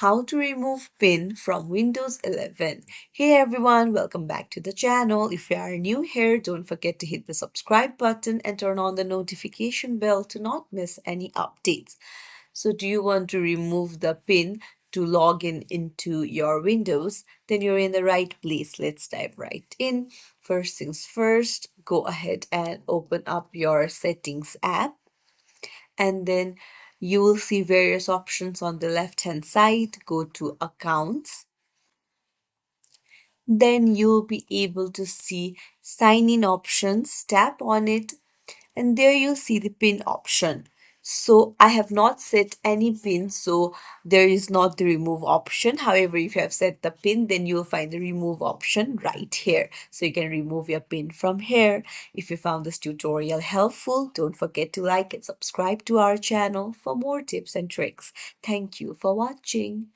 how to remove pin from Windows 11. Hey everyone, welcome back to the channel. If you are new here, don't forget to hit the subscribe button and turn on the notification bell to not miss any updates. So do you want to remove the pin to log in into your Windows? Then you're in the right place. Let's dive right in. First things first, go ahead and open up your settings app, and then you will see various options on the left hand side. Go to accounts, then you'll be able to see sign in options. Tap on it, and there you'll see the pin option. So I have not set any pin, so there is not the remove option. However, if you have set the pin, then you'll find the remove option right here. So you can remove your pin from here. If you found this tutorial helpful, don't forget to like and subscribe to our channel for more tips and tricks. Thank you for watching.